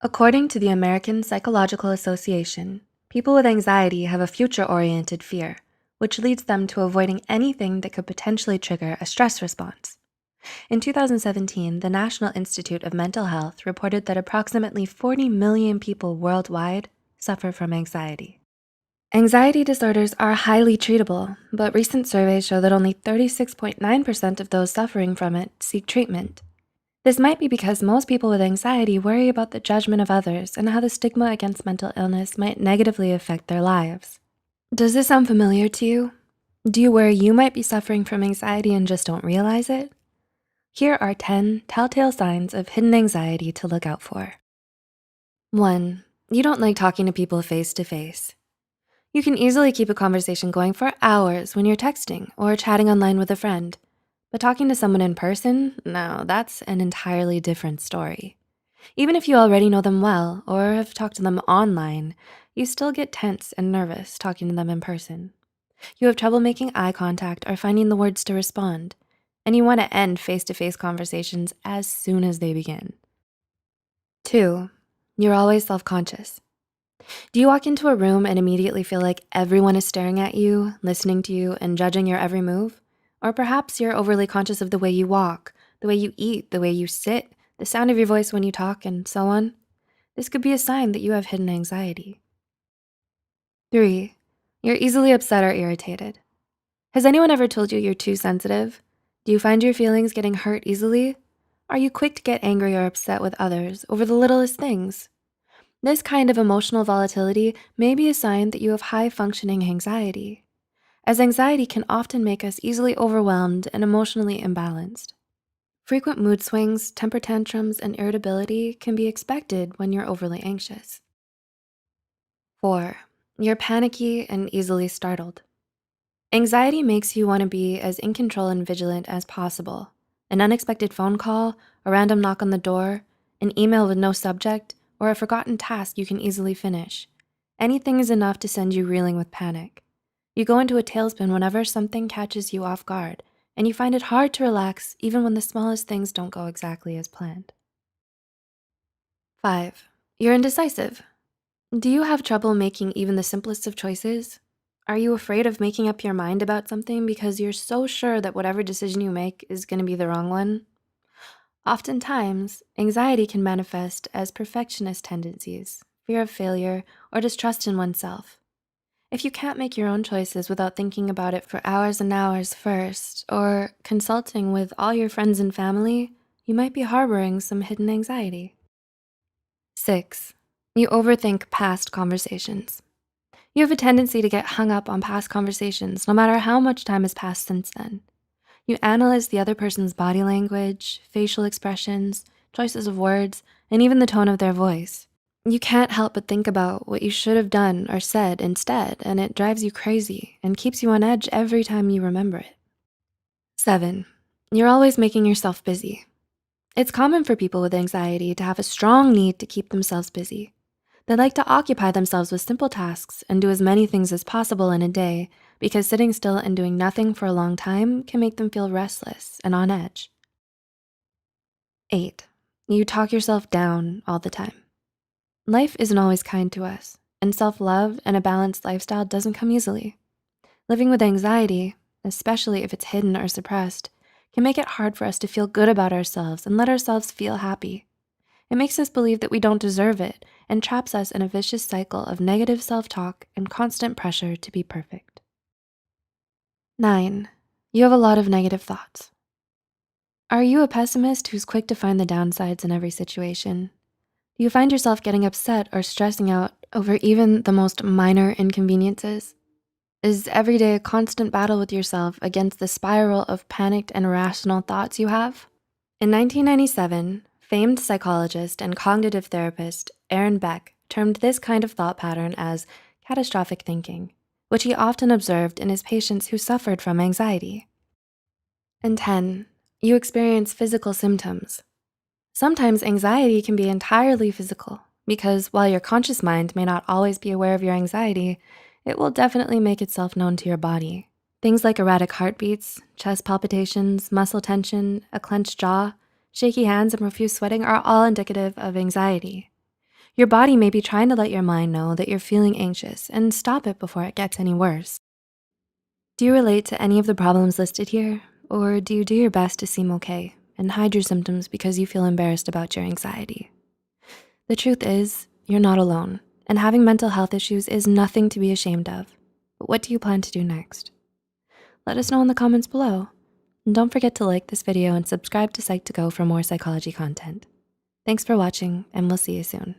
According to the American Psychological Association, people with anxiety have a future-oriented fear, which leads them to avoiding anything that could potentially trigger a stress response. In 2017, the National Institute of Mental Health reported that approximately 40 million people worldwide suffer from anxiety. Anxiety disorders are highly treatable, but recent surveys show that only 36.9% of those suffering from it seek treatment. This might be because most people with anxiety worry about the judgment of others and how the stigma against mental illness might negatively affect their lives. Does this sound familiar to you? Do you worry you might be suffering from anxiety and just don't realize it? Here are 10 telltale signs of hidden anxiety to look out for. 1. You don't like talking to people face to face. You can easily keep a conversation going for hours when you're texting or chatting online with a friend. But talking to someone in person, no, that's an entirely different story. Even if you already know them well or have talked to them online, you still get tense and nervous talking to them in person. You have trouble making eye contact or finding the words to respond, and you want to end face-to-face conversations as soon as they begin. 2, you're always self-conscious. Do you walk into a room and immediately feel like everyone is staring at you, listening to you, and judging your every move? Or perhaps you're overly conscious of the way you walk, the way you eat, the way you sit, the sound of your voice when you talk, and so on. This could be a sign that you have hidden anxiety. 3, you're easily upset or irritated. Has anyone ever told you you're too sensitive? Do you find your feelings getting hurt easily? Are you quick to get angry or upset with others over the littlest things? This kind of emotional volatility may be a sign that you have high-functioning anxiety, as anxiety can often make us easily overwhelmed and emotionally imbalanced. Frequent mood swings, temper tantrums, and irritability can be expected when you're overly anxious. 4, you're panicky and easily startled. Anxiety makes you want to be as in control and vigilant as possible. An unexpected phone call, a random knock on the door, an email with no subject, or a forgotten task you can easily finish. Anything is enough to send you reeling with panic. You go into a tailspin whenever something catches you off guard, and you find it hard to relax even when the smallest things don't go exactly as planned. 5, you're indecisive. Do you have trouble making even the simplest of choices? Are you afraid of making up your mind about something because you're so sure that whatever decision you make is gonna be the wrong one? Oftentimes, anxiety can manifest as perfectionist tendencies, fear of failure, or distrust in oneself. If you can't make your own choices without thinking about it for hours and hours first, or consulting with all your friends and family, you might be harboring some hidden anxiety. 6, you overthink past conversations. You have a tendency to get hung up on past conversations no matter how much time has passed since then. You analyze the other person's body language, facial expressions, choices of words, and even the tone of their voice. You can't help but think about what you should have done or said instead, and it drives you crazy and keeps you on edge every time you remember it. 7, you're always making yourself busy. It's common for people with anxiety to have a strong need to keep themselves busy. They like to occupy themselves with simple tasks and do as many things as possible in a day because sitting still and doing nothing for a long time can make them feel restless and on edge. 8, you talk yourself down all the time. Life isn't always kind to us, and self-love and a balanced lifestyle doesn't come easily. Living with anxiety, especially if it's hidden or suppressed, can make it hard for us to feel good about ourselves and let ourselves feel happy. It makes us believe that we don't deserve it and traps us in a vicious cycle of negative self-talk and constant pressure to be perfect. 9, you have a lot of negative thoughts. Are you a pessimist who's quick to find the downsides in every situation? Do you find yourself getting upset or stressing out over even the most minor inconveniences? Is every day a constant battle with yourself against the spiral of panicked and irrational thoughts you have? In 1997, famed psychologist and cognitive therapist Aaron Beck termed this kind of thought pattern as catastrophic thinking, which he often observed in his patients who suffered from anxiety. And 10, you experience physical symptoms. Sometimes anxiety can be entirely physical because while your conscious mind may not always be aware of your anxiety, it will definitely make itself known to your body. Things like erratic heartbeats, chest palpitations, muscle tension, a clenched jaw, shaky hands, and profuse sweating are all indicative of anxiety. Your body may be trying to let your mind know that you're feeling anxious and stop it before it gets any worse. Do you relate to any of the problems listed here? Or do you do your best to seem okay and hide your symptoms because you feel embarrassed about your anxiety? The truth is, you're not alone, and having mental health issues is nothing to be ashamed of. But what do you plan to do next? Let us know in the comments below. And don't forget to like this video and subscribe to Psych2Go for more psychology content. Thanks for watching, and we'll see you soon.